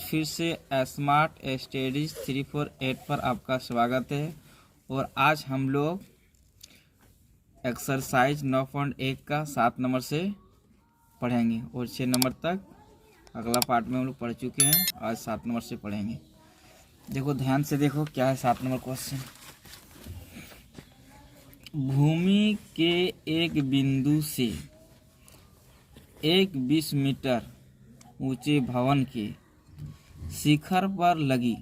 फिर से smart studies 348 पर आपका स्वागत है। और आज हम लोग एक्सरसाइज 9.1 का 7 नंबर से पढ़ेंगे और 6 नंबर तक अगला पार्ट में हम लोग पढ़ चुके हैं। आज 7 नंबर से पढ़ेंगे। देखो ध्यान से देखो क्या है 7 नंबर क्वेश्चन। भूमि के एक बिंदु से एक 20 मीटर ऊंचे भवन के शिखर पर लगी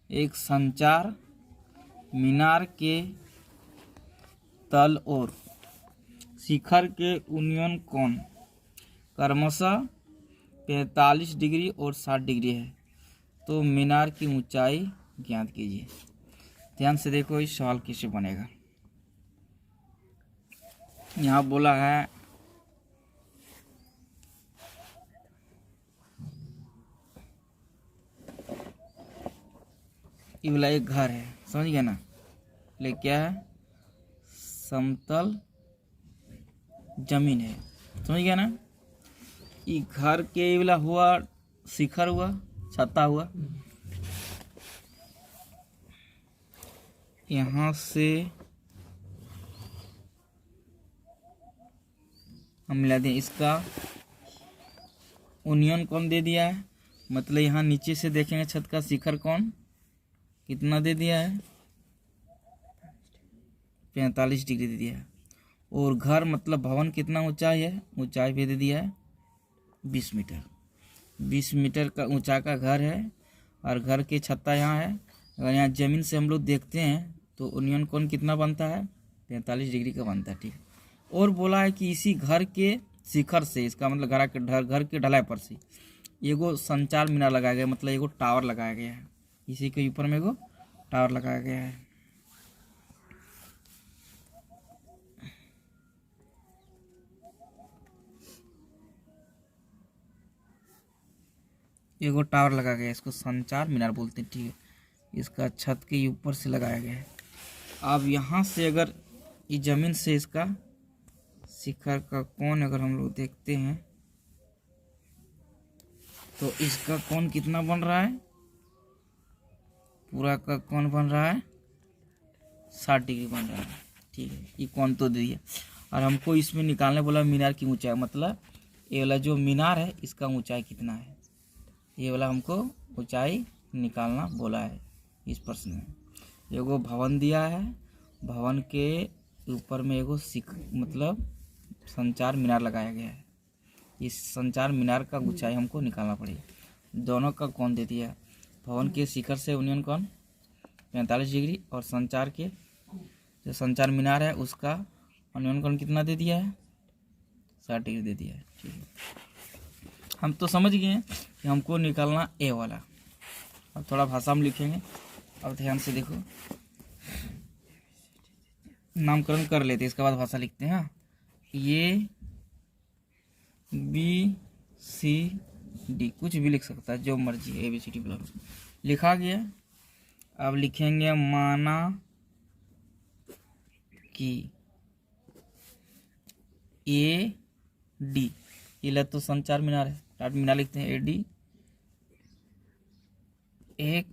एक संचार मीनार के तल और शिखर के उन्नयन कोण क्रमशः 45 डिग्री और 60 डिग्री है, तो मीनार की ऊंचाई ज्ञात कीजिए। ध्यान से देखो इस सवाल कैसे बनेगा। यहाँ बोला है ये वाला एक घर है, समझ गया ना। ले क्या है, समतल जमीन है, समझ गया ना। ये घर के ये वाला हुआ शिखर हुआ, छत्ता हुआ। यहाँ से हम मिला दें, इसका उन्नयन कोण दे दिया है, मतलब यहाँ नीचे से देखेंगे छत का शिखर कोण कितना दे दिया है, 45 डिग्री दे दिया है। और घर मतलब भवन कितना ऊंचाई है, ऊंचाई भी दे दिया है 20 मीटर। 20 मीटर का ऊंचा का घर है और घर की छत्ता यहाँ है। अगर यहाँ ज़मीन से हम लोग देखते हैं तो उन्नयन कोण कितना बनता है, 45 डिग्री का बनता है। ठीक है। और बोला है कि इसी घर के शिखर से, इसका मतलब घर के ढलाई पर से एगो संचार मीनार लगाया गया, मतलब एगो टावर लगाया गया है। इसी के ऊपर में एगो टावर लगाया गया है। एगो टावर लगाया गया है, इसको संचार मीनार बोलते हैं। ठीक है। इसका छत के ऊपर से लगाया गया है। अब यहाँ से अगर इस जमीन से इसका शिखर का कोण अगर हम लोग देखते हैं तो इसका कोण कितना बन रहा है, पूरा का कोण बन रहा है 60 डिग्री बन रहा है। ठीक है। ये कोण तो दे दिया और हमको इसमें निकालने बोला मीनार की ऊंचाई, मतलब ये वाला जो मीनार है इसका ऊंचाई कितना है, ये वाला हमको ऊंचाई निकालना बोला है इस प्रश्न में। एगो भवन दिया है, भवन के ऊपर में एगो मतलब संचार मीनार लगाया गया है। इस संचार मीनार का ऊंचाई हमको निकालना पड़ेगा। दोनों का कोण दे दिया, भवन के शिखर से उन्नयन कोण 45 डिग्री और संचार के जो संचार मीनार है उसका उन्नयन कोण कितना दे दिया है, 60 डिग्री दे दिया है। ठीक है। हम तो समझ गए हैं कि हमको निकालना ए वाला। अब थोड़ा भाषा में लिखेंगे। अब ध्यान से देखो, नामकरण कर लेते हैं, इसके बाद भाषा लिखते हैं। हाँ, ये BCD कुछ भी लिख सकता है, जो मर्जी है, ABCD बना लिखा गया। अब लिखेंगे माना कि AD, ये तो संचार मीनार है, टाट मीनार लिखते हैं। AD एक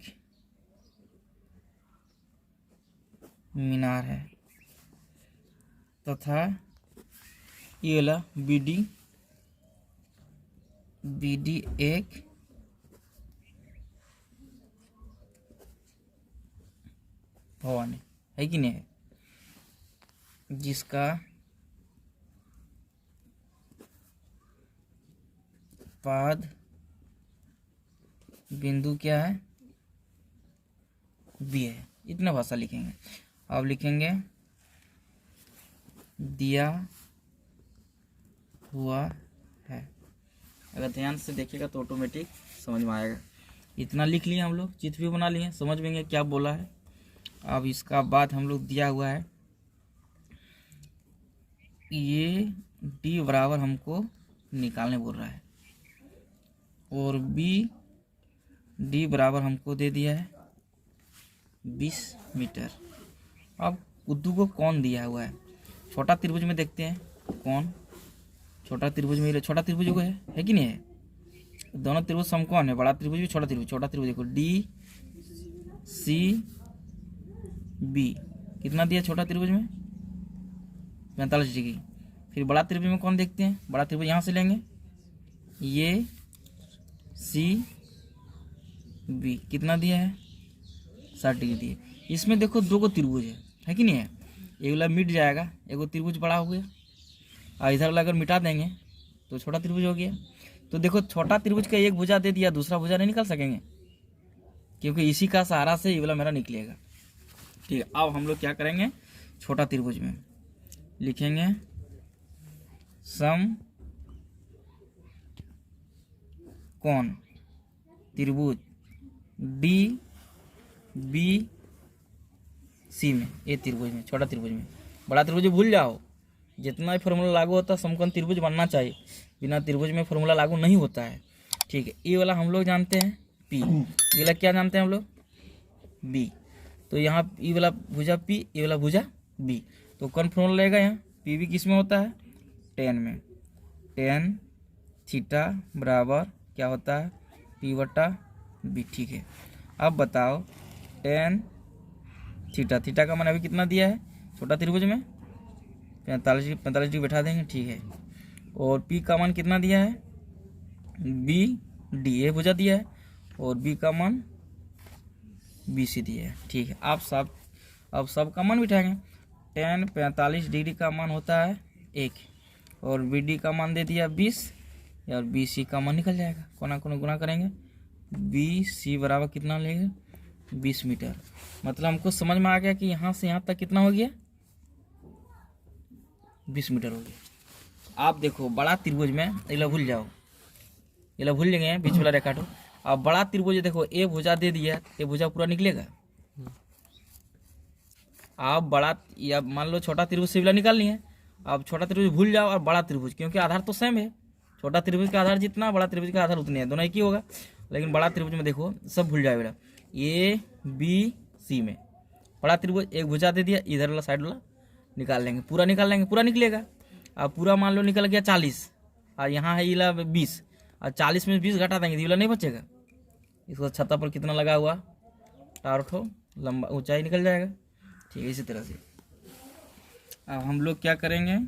मीनार है तथा ये वाला BD एक भवन है कि नहीं है, जिसका पाद बिंदु क्या है, B है। इतना भाषा लिखेंगे। अब लिखेंगे दिया हुआ है। अगर ध्यान से देखिएगा तो ऑटोमेटिक समझ में आएगा। इतना लिख लिए हम लोग, चित्र भी बना लिए, समझ में क्या बोला है। अब इसका बाद हम लोग दिया हुआ है ये D बराबर हमको निकालने बोल रहा है और BD बराबर हमको दे दिया है 20 मीटर। अब उद्दू को कोण दिया हुआ है, छोटा त्रिभुज में देखते हैं कोण, छोटा त्रिभुज में छोटा त्रिभुज है कि नहीं है, दोनों त्रिभुज समकोण है, बड़ा त्रिभुज भी छोटा त्रिभुज देखो डी सी बी कितना दिया छोटा त्रिभुज में 45 डिग्री। फिर बड़ा त्रिभुज में कौन देखते हैं, बड़ा त्रिभुज यहाँ से लेंगे, ये सी बी कितना दिया है 60 डिग्री दिए। इसमें देखो दो को त्रिभुज है कि नहीं है, एक वाला मिट जाएगा, एगो त्रिभुज बड़ा हो गया, और इधर वाला अगर मिटा देंगे तो छोटा त्रिभुज हो गया। तो देखो छोटा त्रिभुज का एक भुजा दे दिया, दूसरा भुजा नहीं निकाल सकेंगे, क्योंकि इसी का सहारा से ये वाला मेरा निकलेगा। ठीक है, अब हम लोग क्या करेंगे, छोटा त्रिभुज में लिखेंगे सम कोण त्रिभुज डी बी सी में, ए त्रिभुज में, छोटा त्रिभुज में। बड़ा त्रिभुज भूल जाओ, जितना भी फॉर्मूला लागू होता है समकोण त्रिभुज बनना चाहिए, बिना त्रिभुज में फॉर्मूला लागू नहीं होता है। ठीक है, ये वाला हम लोग जानते हैं पी, ये वाला क्या जानते हैं हम लोग बी। तो यहाँ ये वाला भुजा पी, ये वाला भुजा बी, तो कौन फॉर्मूला लगेगा यहाँ, पी भी किस में होता है टेन में, टेन थीटा बराबर क्या होता है पी बटा बी। ठीक है, अब बताओ टेन थीटा, थीटा का मान अभी कितना दिया है छोटा त्रिभुज में 45 डिग्री बैठा देंगे। ठीक है, और पी का मान कितना दिया है बी डी, ये भुजा दिया है, और बी का मान बी सी दिया है। ठीक है, अब सब का मान बिठाएंगे, टेन 45 डिग्री का मान होता है 1, और बी डी का मान दे दिया 20, और बी सी का मान निकल जाएगा, कोना कोना गुना करेंगे, बी सी बराबर कितना लेंगे 20 मीटर। मतलब हमको समझ में आ गया कि यहाँ से यहाँ तक कितना हो गया 20 मीटर हो गया। आप देखो बड़ा त्रिभुज में ये भूल जाओ, ये भूल लेंगे बीच वाला रेखा। तो अब बड़ा त्रिभुज देखो ए भुजा दे दिया, ये भुजा पूरा निकलेगा। आप बड़ा या मान लो छोटा त्रिभुज से वाला निकाल लिए, अब छोटा त्रिभुज भूल जाओ और बड़ा त्रिभुज, क्योंकि आधार तो सेम है, छोटा त्रिभुज का आधार जितना बड़ा त्रिभुज का आधार उतने है, दोनों एक ही होगा। लेकिन बड़ा त्रिभुज में देखो सब भूल जाए बेटा, ए बी सी में बड़ा त्रिभुज एक भुजा दे दिया, इधर वाला साइड वाला निकाल लेंगे, पूरा निकाल लेंगे, पूरा निकलेगा। अब पूरा मान लो निकल गया 40, और यहाँ है इला 20, और 40 में 20 घटा देंगे, इला नहीं बचेगा। इसको छत्ता पर कितना लगा हुआ टारठो लंबा ऊंचाई निकल जाएगा। ठीक है, इसी तरह से अब हम लोग क्या करेंगे,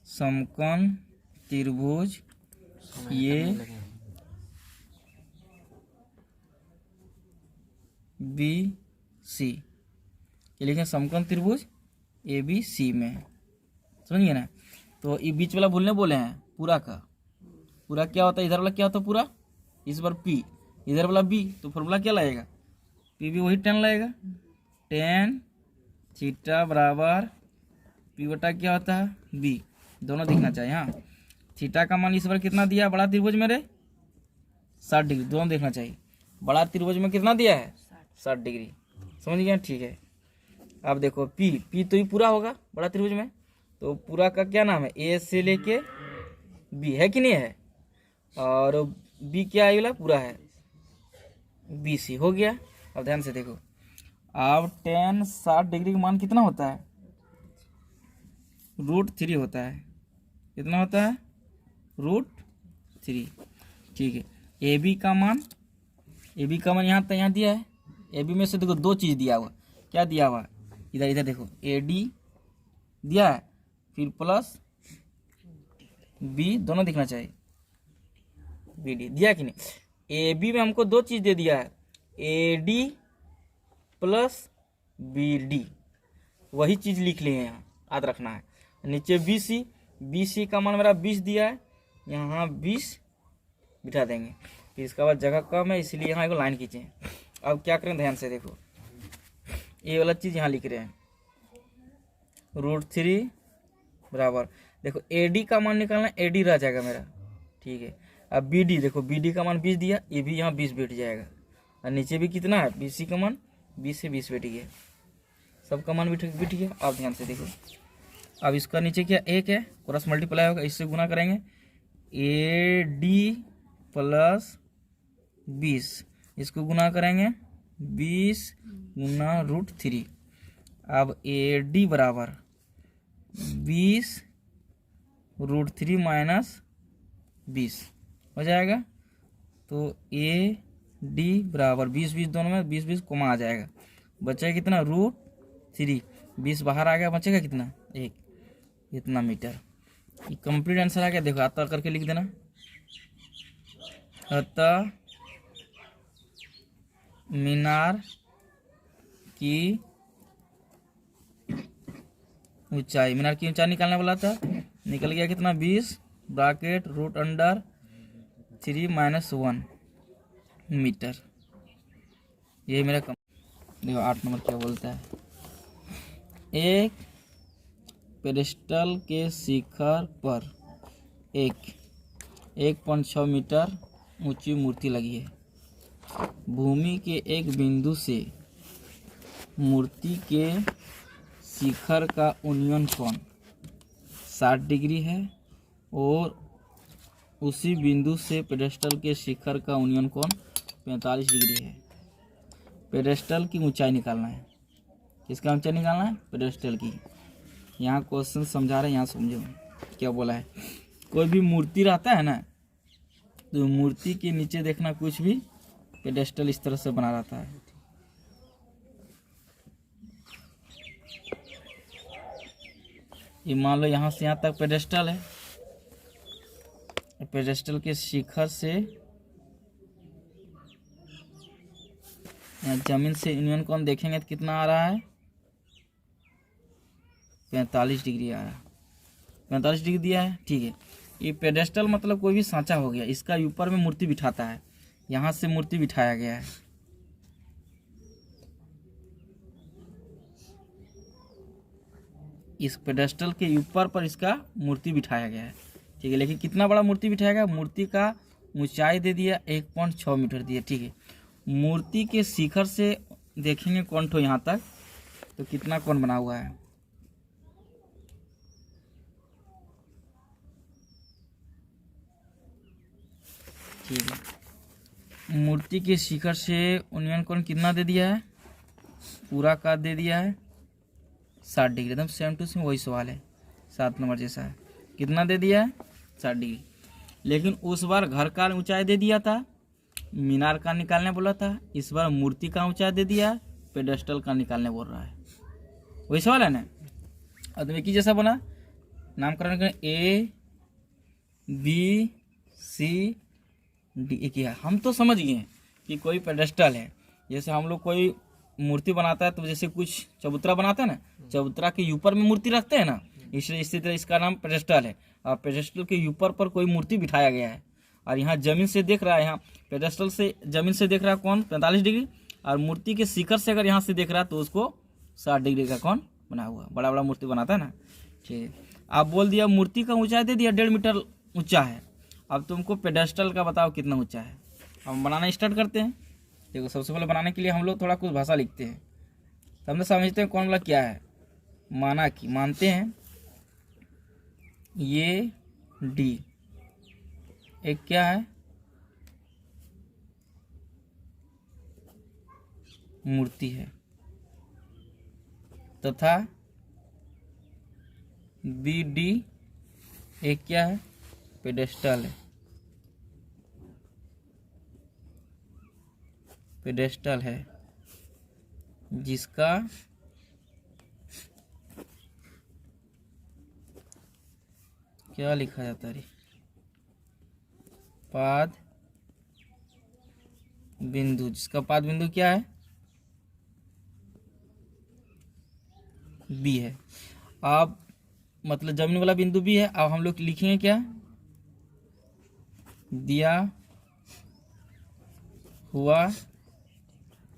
समकोण त्रिभुज ये बी सी, ये लिखें समकोण त्रिभुज ए बी सी में, समझिए ना। तो ये बीच वाला भूलने बोले हैं, पूरा का पूरा क्या होता है, इधर वाला क्या होता है पूरा, इस बार पी, इधर वाला बी, तो फॉर्मूला क्या लगेगा पी भी वही टेन लगेगा, टेन थीटा बराबर पी बटा क्या होता है बी, दोनों दिखना चाहिए। हाँ, थीटा का मान इस बार कितना दिया बड़ा त्रिभुज मेरे 60 डिग्री, दोनों देखना चाहिए। बड़ा त्रिभुज में कितना दिया है 60 डिग्री, समझ गया। ठीक है, अब देखो पी तो ही पूरा होगा बड़ा त्रिभुज में, तो पूरा का क्या नाम है ए से लेके बी, है कि नहीं है, और बी क्या है पूरा है बी सी, हो गया। अब ध्यान से देखो, अब टेन 60 डिग्री का मान कितना होता है √3 होता है, कितना होता है √3। ठीक है, ए बी का मान यहाँ दिया है, ए बी में से देखो दो चीज़ दिया हुआ, क्या दिया हुआ इधर देखो ए डी दिया है, फिर प्लस बी, दोनों दिखना चाहिए, बी डी दिया कि नहीं। ए बी में हमको दो चीज़ दे दिया है, A D plus B D, वही चीज़ लिख लिए यहाँ, याद रखना है। नीचे बी सी का मान मेरा 20 दिया है, यहाँ 20 बिठा देंगे, फिर इसके बाद जगह कम है इसलिए यहाँ एक लाइन खींचे। अब क्या करें ध्यान से देखो, ये वाला चीज़ यहाँ लिख रहे हैं √3 बराबर, देखो ए डी का मान निकालना, ए डी रह जाएगा मेरा। ठीक है, अब बी डी देखो, बी डी का मान 20 दिया, ये भी यहाँ 20 बैठ जाएगा, और नीचे भी कितना है बी सी का मान 20 से 20 बैठ गया, सबका मान बैठ गया। अब ध्यान से देखो, अब इसका नीचे क्या 1 है, क्रॉस मल्टीप्लाई होगा, इससे गुना करेंगे, ए डी प्लस 20, इसको गुना करेंगे 20 गुना √3। अब ए डी बराबर 20√3 माइनस 20 हो जाएगा। तो ए डी बराबर 20 दोनों में 20 कोमा आ जाएगा, बचेगा कितना √3, 20 बाहर आ गया, बचेगा कितना 1, इतना मीटर। ये कंप्लीट आंसर आ गया। देखो अतः करके लिख देना, अतः मीनार की ऊंचाई, मीनार की ऊंचाई निकालने वाला था, निकल गया कितना 20 ब्रैकेट √3 माइनस 1 मीटर। ये मेरा देखो 8 नंबर क्या बोलता है। एक पेडेस्टल के शिखर पर 1.6 मीटर ऊंची मूर्ति लगी है। भूमि के एक बिंदु से मूर्ति के शिखर का उन्नयन कोण 60 डिग्री है और उसी बिंदु से पेडेस्टल के शिखर का उन्नयन कोण 45 डिग्री है। पेडेस्टल की ऊंचाई निकालना है। किसका ऊंचाई निकालना है? पेडेस्टल की। यहाँ क्वेश्चन समझा रहे हैं, यहाँ समझो क्या बोला है। कोई भी मूर्ति रहता है ना, तो मूर्ति के नीचे देखना कुछ भी पेडेस्टल इस तरह से बना रहता है। ये मान लो यहाँ से यहाँ तक पेडेस्टल है, पेडेस्टल के शिखर से जमीन से यूनियन कोण देखेंगे तो कितना आ रहा है 45 डिग्री आ रहा है। 45 डिग्री दिया है, ठीक है। ये पेडेस्टल मतलब कोई भी सांचा हो गया, इसका ऊपर में मूर्ति बिठाता है, यहाँ से मूर्ति बिठाया गया है। इस पेडेस्टल के ऊपर पर इसका मूर्ति बिठाया गया है, ठीक है। लेकिन कितना बड़ा मूर्ति बिठाया गया? मूर्ति का ऊंचाई दे दिया 1.6 मीटर दिया, ठीक है। मूर्ति के शिखर से देखेंगे कौन ठो यहाँ तक, तो कितना कोण बना हुआ है? ठीक है। मूर्ति के शिखर से उन्नयन कोण कितना दे दिया है? पूरा का दे दिया है 60 डिग्री। एकदम सेम टू सेम वही सवाल है, 7 नंबर जैसा है। कितना दे दिया है? 60 डिग्री। लेकिन उस बार घर का ऊंचाई दे दिया था, मीनार का निकालने बोला था। इस बार मूर्ति का ऊंचाई दे दिया, पेडेस्टल का निकालने बोल रहा है। वही सवाल है ना। अब एक ही जैसा बना, नामकरण करें A B C D। एक ही है। हम तो समझ गए कि कोई पेडेस्टल है। जैसे हम लोग कोई मूर्ति बनाता है तो जैसे कुछ चबूतरा बनाता है ना, चबूतरा के ऊपर में मूर्ति रखते हैं ना, इसलिए इसी तरह इसका नाम पेडेस्टल है। और पेडेस्टल के ऊपर पर कोई मूर्ति बिठाया गया है, और यहाँ जमीन से देख रहा है, यहाँ पेडेस्टल से जमीन से देख रहा है कौन 45 डिग्री, और मूर्ति के शिखर से अगर यहाँ से देख रहा है तो उसको 60 डिग्री का कौन बना हुआ। बड़ा बड़ा मूर्ति बनाता है ना, ठीक है। आप बोल दिया मूर्ति का ऊंचाई दे दिया 1.5 मीटर ऊंचा है। अब तुमको पेडेस्टल का बताओ कितना ऊंचा है। हम बनाना स्टार्ट करते हैं। देखो सबसे पहले बनाने के लिए हम लोग थोड़ा कुछ भाषा लिखते हैं, तो हम समझते हैं कौन वाला क्या है। माना कि मानते हैं ये डी एक क्या है? मूर्ति है, तथा बी डी एक क्या है? पेडेस्टल है। पेडेस्टल है जिसका क्या लिखा जाता है? पाद बिंदु। जिसका पाद बिंदु क्या है? बी है। अब मतलब जमीन वाला बिंदु भी है। अब हम लोग लिखेंगे क्या? दिया हुआ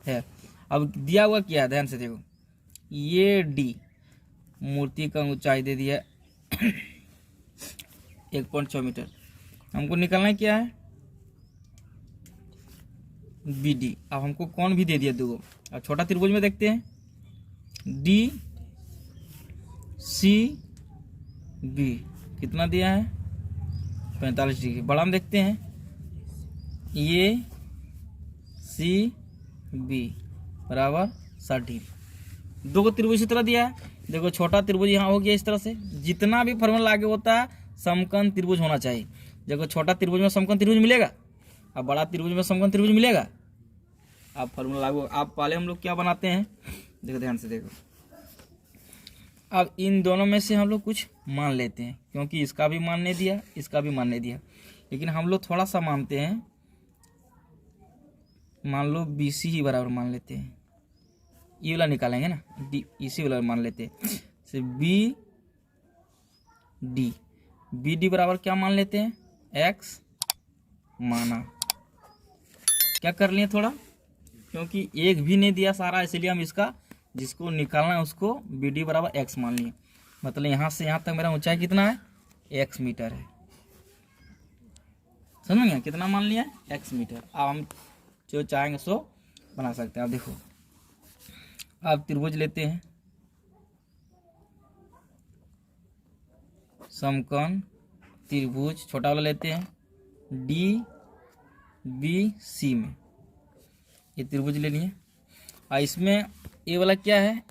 है। अब दिया हुआ क्या है? ध्यान से देखो, ये डी मूर्ति का ऊंचाई दे दिया 1.6 मीटर। हमको निकालना क्या है? B D. अब हमको कौन भी दे दिया 2। अब छोटा त्रिभुज में देखते हैं डी सी बी कितना दिया है? 45 डिग्री। बड़ा में देखते हैं ये सी बी बराबर 60 डिग्री। 2 को त्रिभुज इसी तरह दिया है, देखो छोटा त्रिभुज यहाँ हो गया इस तरह से। जितना भी फॉर्मूला आगे होता है समकोण त्रिभुज होना चाहिए। देखो छोटा त्रिभुज में समकोण त्रिभुज मिलेगा, अब बड़ा त्रिभुज में समकोण त्रिभुज मिलेगा। अब फॉर्मूला लागू। अब पहले हम लोग क्या बनाते हैं, देखो ध्यान से देखो। अब इन दोनों में से हम लोग कुछ मान लेते हैं, क्योंकि इसका भी मान नहीं दिया, इसका भी मान नहीं दिया, लेकिन हम लोग थोड़ा सा मानते हैं। मान लो BC ही बराबर मान लेते हैं, ये वाला निकालेंगे ना, डी इसी वाला मान लेते हैं। से BD बराबर क्या मान लेते हैं, X माना। क्या कर लिए थोड़ा, क्योंकि एक भी नहीं दिया सारा, इसलिए हम इसका जिसको निकालना है उसको BD बराबर X मान लिए। मतलब यहाँ से यहाँ तक मेरा ऊंचाई कितना है, X मीटर है। समझ गया, कितना मान लिया, X मीटर। अब हम जो चाहेंगे सो बना सकते हैं। अब देखो, अब त्रिभुज लेते हैं, समकोण त्रिभुज छोटा वाला लेते हैं DBC में, ये त्रिभुज ले लिए। और इसमें ये वाला क्या है,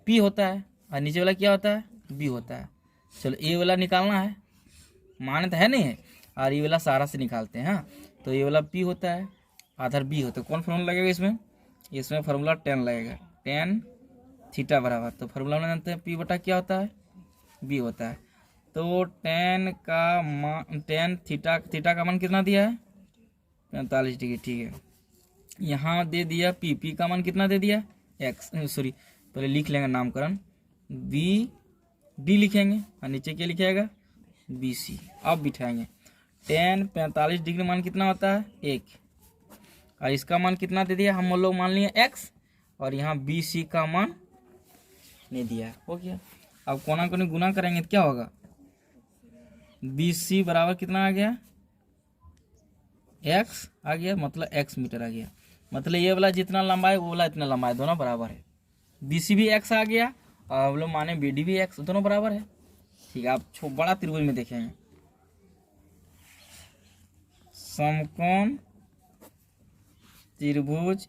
P होता है, और नीचे वाला क्या होता है, B होता है। चलो ये वाला निकालना है, मान तो है नहीं है, और ये वाला सारा से निकालते हैं। हाँ, तो ये वाला P होता है, आधार B होता है। कौन फॉर्मूला लगेगा इसमें, इसमें फार्मूला tan लगेगा, tan थीटा बराबर। तो फार्मूला में जानते हैं P बटा क्या होता है, B होता है। तो tan का मान, tan थीटा का मान कितना दिया है, 45 डिग्री। ठीक है, यहाँ दे दिया P का मान कितना दे दिया, X, सॉरी पहले लिख लेंगे नामकरण, BD लिखेंगे, और नीचे क्या लिखेगा, BC। अब बिठाएंगे, tan 45 डिग्री मान कितना होता है, 1, और इसका मान कितना दे दिया, हम लोग मान लिए X, और यहाँ BC का मान नहीं दिया, हो गया। अब कोना कोनी गुना करेंगे तो क्या होगा, BC बराबर कितना आ गया, X आ गया, मतलब X मीटर आ गया। मतलब ये वाला जितना लंबा है वो वाला इतना लंबा है, दोनों बराबर है। BC भी X आ गया, और हम लोग माने BD भी X, दोनों बराबर है। ठीक है, आप बड़ा त्रिभुज में देखेंगे, समकोण त्रिभुज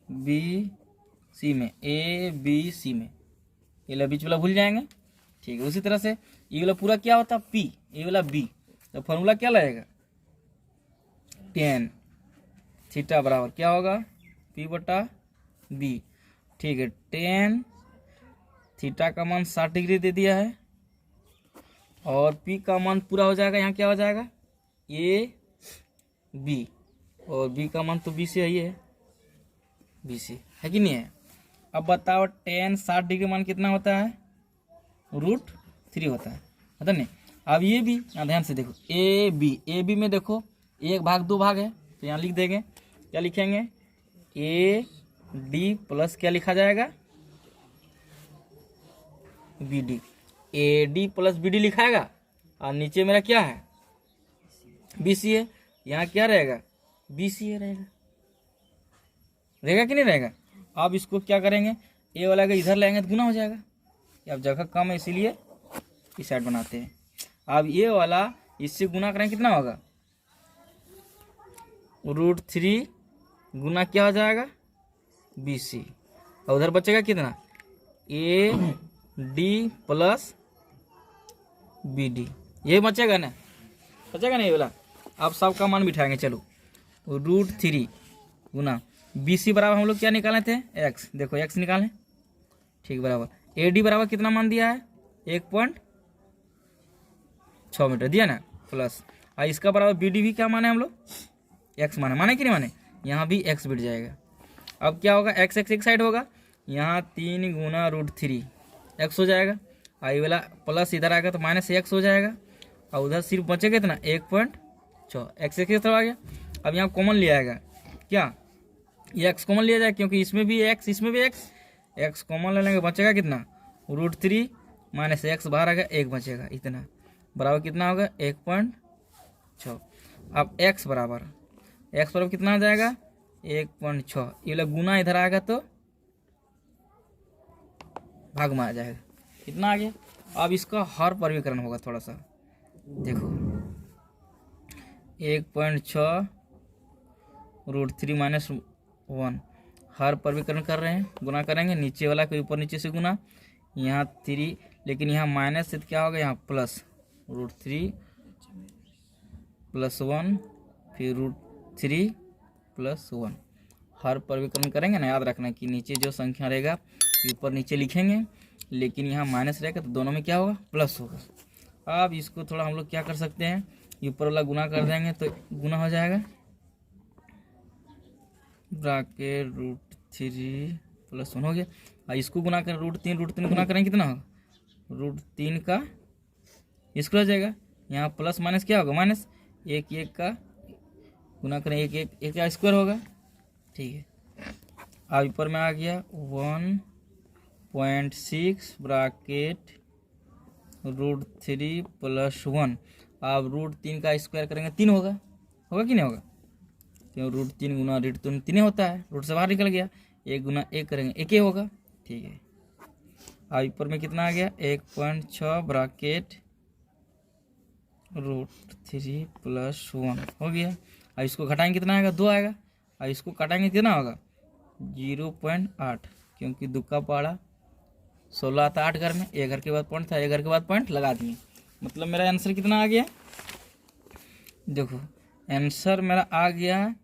ABC में, ABC में, ये बीच वाला भूल जाएंगे। ठीक है, उसी तरह से ये वाला पूरा क्या होता है, P, ये वाला B। तो फॉर्मूला क्या लगेगा, tan थीटा बराबर क्या होगा, P बटा B। ठीक है, tan थीटा का मान 60 डिग्री दे दिया है, और P का मान पूरा हो जाएगा, यहाँ क्या हो जाएगा, AB, और B का मान तो B से ही है, BC है कि नहीं है। अब बताओ tan 60 डिग्री मान कितना होता है, √3 होता है, पता नहीं। अब ये भी ध्यान से देखो, AB में देखो 1 भाग 2 भाग है, तो यहाँ लिख देंगे, क्या लिखेंगे, AD प्लस क्या लिखा जाएगा, BD। AD प्लस BD लिखाएगा, और नीचे मेरा क्या है, BC है, यहाँ क्या रहेगा, BC रहेगा, रहेगा कि नहीं रहेगा। अब इसको क्या करेंगे, ए वाला का इधर लाएंगे तो गुना हो जाएगा। अब जगह कम है इसीलिए इस साइड बनाते हैं। अब ये वाला इससे गुना करेंगे, कितना होगा, √3 गुना क्या हो जाएगा, BC, और उधर बचेगा कितना, AD प्लस BD, ये बचेगा ना, बचेगा ना ये वाला। अब सबका मान बिठाएंगे, चलो √3 गुना BC बराबर हम लोग क्या निकाले थे, X। देखो X निकालें, ठीक, बराबर AD बराबर कितना मान दिया है, 1.6 मीटर दिया ना, प्लस और इसका बराबर BD भी क्या माने हम लोग, X माने कि नहीं माने, यहाँ भी X बिट जाएगा। अब क्या होगा, X एक साइड होगा, यहाँ 3 गुना √3 X हो जाएगा, और ये वाला प्लस इधर आएगा तो -X हो जाएगा, और उधर सिर्फ बचेगा इतना 1.6, X एक तरफ आ गया। अब यहाँ कॉमन लिया आएगा, क्या ये X कॉमन लिया जाए, क्योंकि इसमें भी X इसमें भी X कॉमन ले लेंगे, बचेगा कितना, √3 -X बाहर आएगा, 1 बचेगा, इतना बराबर कितना होगा, 1.6। अब X बराबर कितना आ जाएगा, 1.6, ये वाला गुना इधर आएगा तो भाग में आ जाएगा, कितना आ गया। अब इसका हर वर्गीकरण होगा, थोड़ा सा देखो, 1.6 √3 -1 हर परवीकरण कर रहे हैं, गुना करेंगे, नीचे वाला के ऊपर नीचे से गुना, यहाँ 3, लेकिन यहाँ माइनस से क्या होगा, यहाँ प्लस √3 + 1, फिर √3 + 1। हर परवीकरण करेंगे ना, याद रखना कि नीचे जो संख्या रहेगा ऊपर नीचे लिखेंगे, लेकिन यहाँ माइनस रहेगा तो दोनों में क्या होगा, प्लस होगा। अब इसको थोड़ा हम लोग क्या कर सकते हैं, ऊपर वाला गुना कर देंगे तो गुना हो जाएगा, ब्रैकेट √3 + 1 हो गया। और इसको गुना करें √3 गुना करेंगे कितना होगा, √3 का इसको हो जाएगा, यहाँ प्लस माइनस क्या होगा, माइनस 1 का गुना करें 1 का स्क्वायर होगा, ठीक है। अब ऊपर में आ गया 1.6 ब्रैकेट √3 + 1। अब √3 का स्क्वायर करेंगे 3 होगा, होगा कि नहीं होगा, क्यों √3 गुना √3 3 होता है, रूट से बाहर निकल गया, 1 गुना 1 करेंगे 1 ही होगा, ठीक है। अब ऊपर में कितना आ गया, 1.6 ब्रैकेट √3 + 1 हो गया। अब इसको घटाएंगे कितना आएगा, 2 आएगा। अब इसको काटेंगे कितना होगा, 0.8, क्योंकि 2 का पहाड़ा 16 आता 8 घर में, 1 घर के बाद पॉइंट था, 1 घर के बाद पॉइंट लगा दिए, मतलब मेरा आंसर कितना आ गया, देखो आंसर मेरा आ गया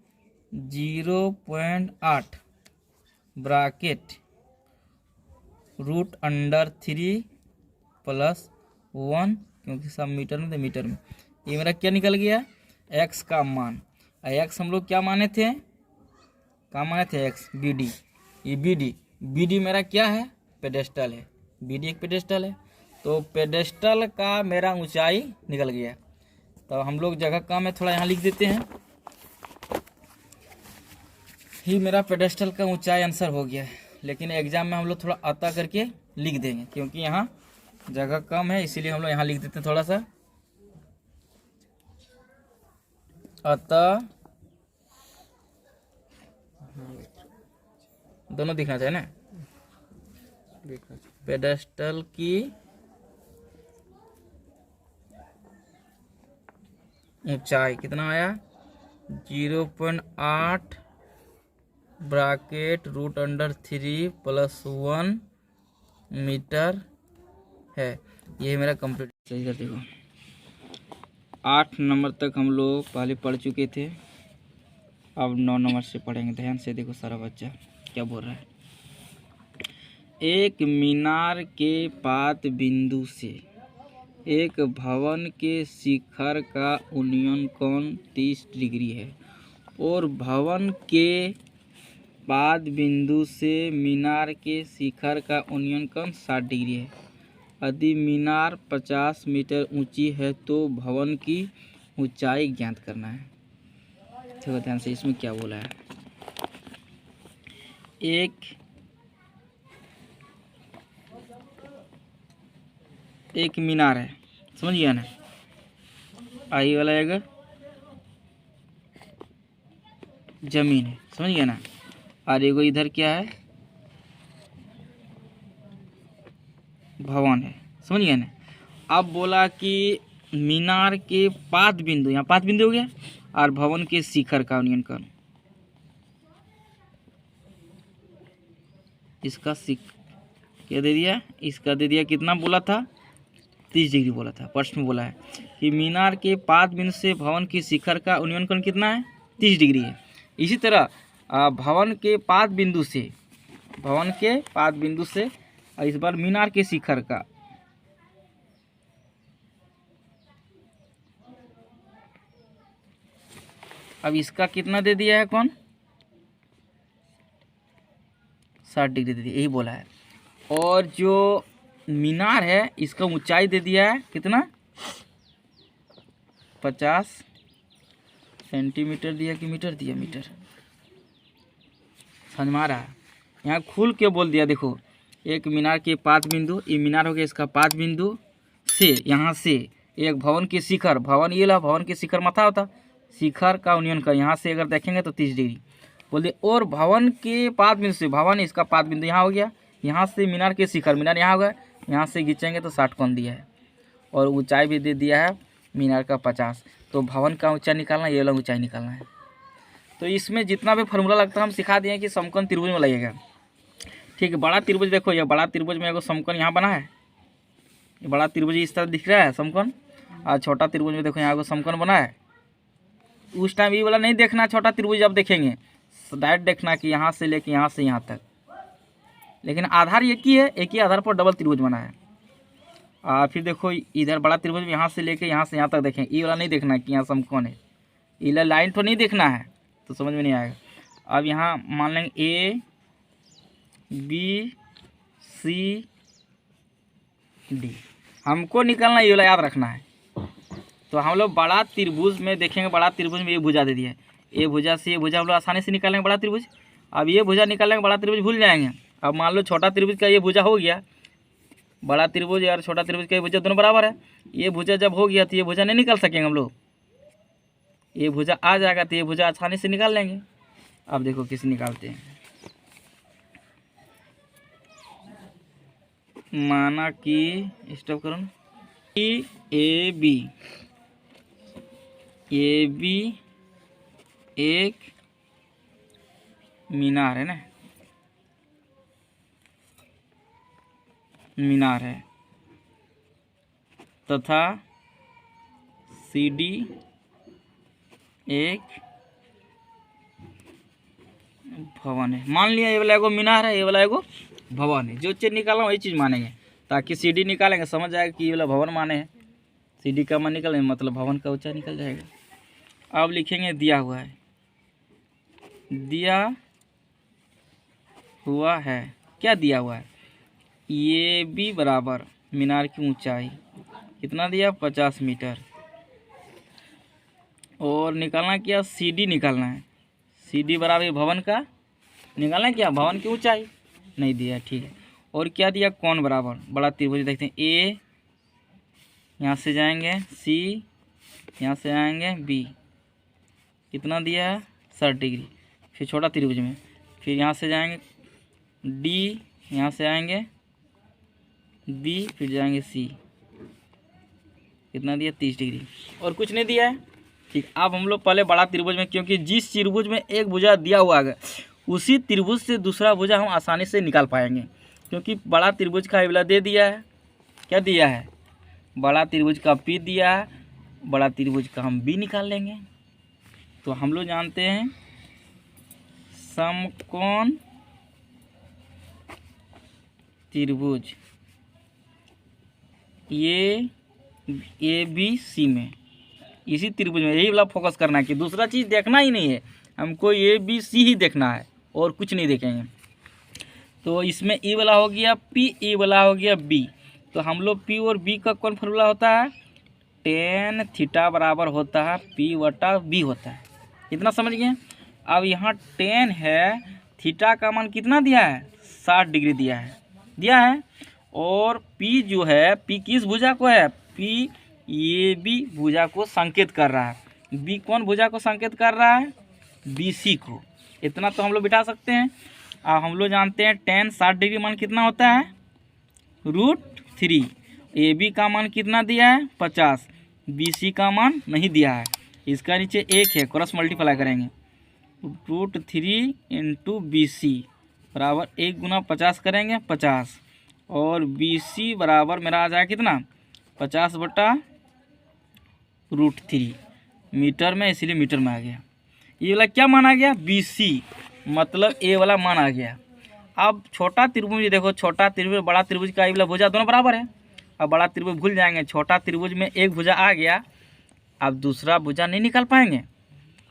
0.8 ब्रैकेट √3 + 1, क्योंकि सब मीटर में थे, मीटर में ये मेरा क्या निकल गया, x का मान। x हम लोग क्या माने थे, x BD, ये BD मेरा क्या है, पेडेस्टल है, BD एक पेडेस्टल है, तो पेडेस्टल का मेरा ऊंचाई निकल गया। तो हम लोग जगह कम है, थोड़ा यहाँ लिख देते हैं, ही मेरा पेडेस्टल का ऊंचाई आंसर हो गया है। लेकिन एग्जाम में हम लोग थोड़ा अतः करके लिख देंगे, क्योंकि यहाँ जगह कम है, इसीलिए हम लोग यहाँ लिख देते हैं थोड़ा सा, अतः दोनों दिखना चाहिए ना, पेडेस्टल की ऊंचाई कितना आया, 0.8 ब्रैकेट √3 + 1 मीटर है। ये मेरा कंप्लीट सही कर देखो। 8 नंबर तक हम लोग पहले पढ़ चुके थे, अब 9 नंबर से पढ़ेंगे। ध्यान से देखो सारा बच्चा क्या बोल रहा है। एक मीनार के पाद बिंदु से एक भवन के शिखर का उन्नयन कोण 30 डिग्री है, और भवन के पाद बिंदु से मीनार के शिखर का उन्नयन कोण 60 डिग्री है। यदि मीनार 50 मीटर ऊंची है तो भवन की ऊंचाई ज्ञात करना है। देखो ध्यान से, इसमें क्या बोला है, एक मीनार है, समझ गया ना, आई वाला अगर जमीन है, समझ गया ना, और एगो इधर क्या है, भवन है, समझ गया ना। अब बोला कि मीनार के पाद बिंदु, यहाँ पाद बिंदु हो गया, और भवन के शिखर का उन्नयन कोण, इसका क्या दे दिया, इसका दे दिया कितना बोला था, 30 डिग्री बोला था। प्रश्न में बोला है कि मीनार के पाद बिंदु से भवन के शिखर का उन्नयन कोण कितना है, 30 डिग्री है। इसी तरह भवन के पाद बिंदु से इस बार मीनार के शिखर का, अब इसका कितना दे दिया है कौन, 60 डिग्री दे दिया, यही बोला है। और जो मीनार है इसका ऊंचाई दे दिया है कितना, 50 सेंटीमीटर दिया कि मीटर दिया, मीटर, समझ में आ रहा है। यहाँ खुल के बोल दिया, देखो एक मीनार के पाद बिंदु, ये मीनार हो गया, इसका पाद बिंदु से यहाँ से एक भवन के शिखर, भवन ये ला, भवन के शिखर माथा होता, शिखर का उन्नयन का यहाँ से अगर देखेंगे तो 30 डिग्री बोल दिए। और भवन के पाद बिंदु से, भवन इसका पाद बिंदु यहाँ हो गया, यहाँ से मीनार के शिखर, मीनार यहाँ हो गया, यहाँ से खींचेंगे तो 60 कोण दिया है, और ऊंचाई भी दे दिया है मीनार का 50। तो भवन का ऊंचाई निकालना, ये वाला ऊंचाई निकालना है। तो इसमें जितना भी फार्मूला लगता है हम सिखा दिए कि समकोण त्रिभुज में लगेगा। ठीक है, बड़ा त्रिभुज देखो, ये बड़ा त्रिभुज में एगो समकोण यहाँ बना है, ये बड़ा त्रिभुज इस तरह दिख रहा है समकोण, और छोटा त्रिभुज में देखो यहाँ एगो समकोण बना है। उस टाइम ये वाला नहीं देखना, छोटा त्रिभुज जब देखेंगे डायरेक्ट देखना कि यहाँ से लेके यहाँ से यहाँ तक, लेकिन आधार एक ही है, एक ही आधार पर डबल त्रिभुज बना है। फिर देखो इधर बड़ा त्रिभुज में यहाँ से लेके यहाँ से यहाँ तक देखें, ये वाला नहीं देखना कि यहाँ समकोण है, ये लाइन तो नहीं देखना है, तो समझ में नहीं आएगा। अब यहाँ मान लेंगे ए बी सी डी, हमको निकालना ये वाला याद रखना है। तो हम लोग बड़ा त्रिभुज में देखेंगे, बड़ा त्रिभुज में ये भुजा दे दिया है, ये भुजा से ये भुजा हम लोग आसानी से निकालेंगे बड़ा त्रिभुज। अब ये भुजा निकालेंगे, बड़ा त्रिभुज भूल जाएंगे। अब मान लो छोटा त्रिभुज का ये भुजा हो गया, बड़ा त्रिभुज और छोटा त्रिभुज का ये भुजा दोनों बराबर है, ये भुजा जब हो गया तो ये भुजा नहीं निकाल सकेंगे हम लोग, ये भुजा आ जाएगा तो ये भुजा आसानी से निकाल लेंगे। अब देखो किसे निकालते हैं, माना कि स्टॉप करो ना, ए बी एक मीनार है ना, मीनार है, तथा सी डी एक भवन है। मान लिया ये वाला एगो मीनार है, ये वाला एगो भवन है, जो चीज़ निकाला वही चीज़ मानेंगे, ताकि सी डी निकालेंगे समझ जाएगा कि ये वाला भवन माने हैं, सी डी का मान निकालेंगे मतलब भवन का ऊंचाई निकल जाएगा। अब लिखेंगे दिया हुआ है, दिया हुआ है, क्या दिया हुआ है, ये भी बराबर मीनार की ऊंचाई कितना दिया 50 मीटर, और निकालना क्या सी डी निकालना है, सी डी बराबर भवन का निकालना है, क्या भवन की ऊंचाई नहीं दिया, ठीक है। और क्या दिया कोण बराबर, बड़ा त्रिभुज देखते हैं, ए यहाँ से जाएंगे, सी यहाँ से आएंगे, बी कितना दिया है 60 डिग्री। फिर छोटा त्रिभुज में फिर यहाँ से जाएंगे डी, यहाँ से आएंगे बी, फिर जाएंगे सी, कितना दिया 30 डिग्री, और कुछ नहीं दिया है। ठीक, अब हम लोग पहले बड़ा त्रिभुज में, क्योंकि जिस त्रिभुज में एक भुजा दिया हुआ है उसी त्रिभुज से दूसरा भुजा हम आसानी से निकाल पाएंगे, क्योंकि बड़ा त्रिभुज का वाला दे दिया है, क्या दिया है बड़ा त्रिभुज का पी दिया है, बड़ा त्रिभुज का हम बी निकाल लेंगे। तो हम लोग जानते हैं समकोण त्रिभुज ये ए बी सी में, इसी त्रिभुज में यही वाला फोकस करना है कि दूसरा चीज़ देखना ही नहीं है, हमको ए बी सी ही देखना है और कुछ नहीं देखेंगे। तो इसमें ई वाला हो गया पी, ई वाला हो गया बी, तो हम लोग पी और बी का कौन फॉर्मूला होता है, टेन थीटा बराबर होता है पी बटा बी होता है, इतना समझ गए। अब यहाँ टेन है, थीटा का मान कितना दिया है 60 डिग्री दिया है, और पी जो है, पी किस भुजा को है, पी ये बी भुजा को संकेत कर रहा है, बी कौन भुजा को संकेत कर रहा है, बी सी को, इतना तो हम लोग बिठा सकते हैं। हम लोग जानते हैं टेन 60 डिग्री मान कितना होता है √3, ए बी का मान कितना दिया है 50, बी सी का मान नहीं दिया है, इसका नीचे एक है, क्रॉस मल्टीप्लाई करेंगे, √3 इंटू बी सी बराबर 1 गुना 50 करेंगे 50, और बी सी बराबर मेरा आ जाएगा कितना 50 बटा √3 मीटर में, इसीलिए मीटर में आ गया। ये वाला क्या मान आ गया बी सी, मतलब ए वाला मान आ गया। अब छोटा त्रिभुज देखो, छोटा त्रिभुज बड़ा त्रिभुज का ये वाला भुजा दोनों बराबर है, अब बड़ा त्रिभुज भूल जाएंगे, छोटा त्रिभुज में एक भुजा आ गया, अब दूसरा भुजा नहीं निकाल पाएंगे,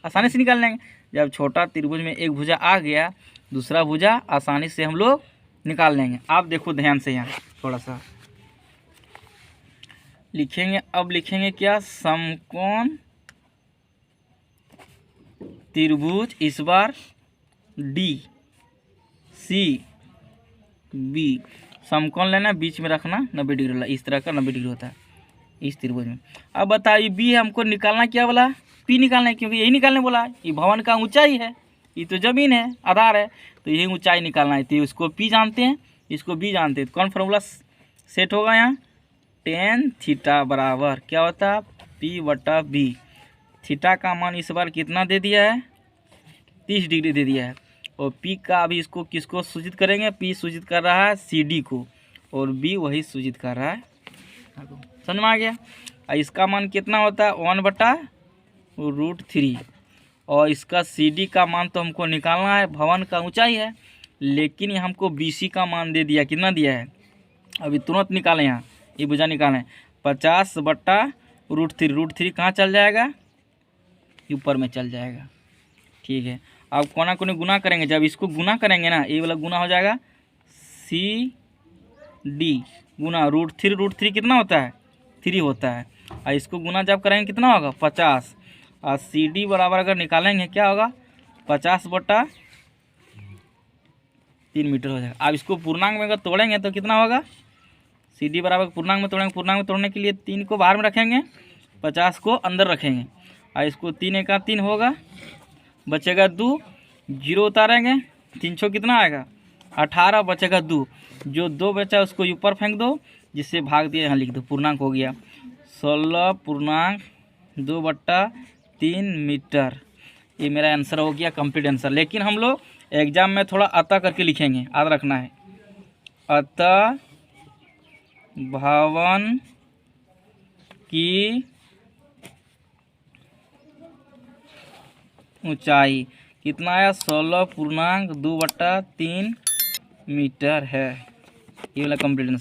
आसानी से निकाल लेंगे। जब छोटा त्रिभुज में एक भुजा आ गया, दूसरा भुजा आसानी से हम लोग निकाल लेंगे। आप देखो ध्यान से, यहाँ थोड़ा सा लिखेंगे, अब लिखेंगे क्या समकोण त्रिभुज, इस बार डी सी बी, समकोण लेना बीच में रखना 90 डिग्री वाला, इस तरह का 90 डिग्री होता है इस त्रिभुज में। अब बताइए बी हमको निकालना क्या बोला, पी निकालना है, क्योंकि यही निकालने बोला है, ये भवन का ऊंचाई है, ये तो जमीन है आधार है, तो यही ऊंचाई निकालना है, तो इसको पी जानते हैं, इसको बी जानते हैं, तो कौन फॉर्मूला सेट होगा यहाँ, टेन थीटा बराबर क्या होता है पी बटा बी, थीटा का मान इस बार कितना दे दिया है 30 डिग्री दे दिया है। और पी का अभी इसको किसको सूचित करेंगे, पी सूचित कर रहा है सी डी को और बी वही सूचित कर रहा है। समझ में आ गया। और इसका मान कितना होता है 1/√3 और इसका सी डी का मान तो हमको निकालना है, भवन का ऊंचाई है, लेकिन ये हमको बी सी का मान दे दिया, कितना दिया है अभी तुरंत निकालें, यहाँ ये भुजा निकालें 50/√3। √3 कहाँ चल जाएगा, ऊपर में चल जाएगा। ठीक है, अब कोना कोने गुना करेंगे, जब इसको गुना करेंगे ना ये वाला गुना हो जाएगा सी डी गुना √3 कितना होता है 3 होता है, और इसको गुना जब करेंगे कितना होगा 50, और सी डी बराबर अगर निकालेंगे क्या होगा 50/3 मीटर हो जाएगा। अब इसको पूर्णांक में अगर तोड़ेंगे तो कितना होगा, सी डी बराबर पूर्णांक में तोड़ेंगे, पूर्णांक में तोड़ने के लिए 3 को बाहर में रखेंगे 50 को अंदर रखेंगे, और इसको 3 × 3 होगा, बचेगा 2, 0 उतारेंगे 3 कितना आएगा 18, बचेगा 2, जो 2 बचा उसको ऊपर फेंक दो, जिससे भाग दिया यहाँ लिख दो, पूर्णांक हो गया 16.2/3 मीटर। ये मेरा आंसर हो गया कंप्लीट आंसर। लेकिन हम लोग एग्जाम में थोड़ा अतः करके लिखेंगे, याद रखना है, अतः भवन की ऊंचाई कितना आया 16.2/3 मीटर है। ये वाला कंप्लीट आंसर।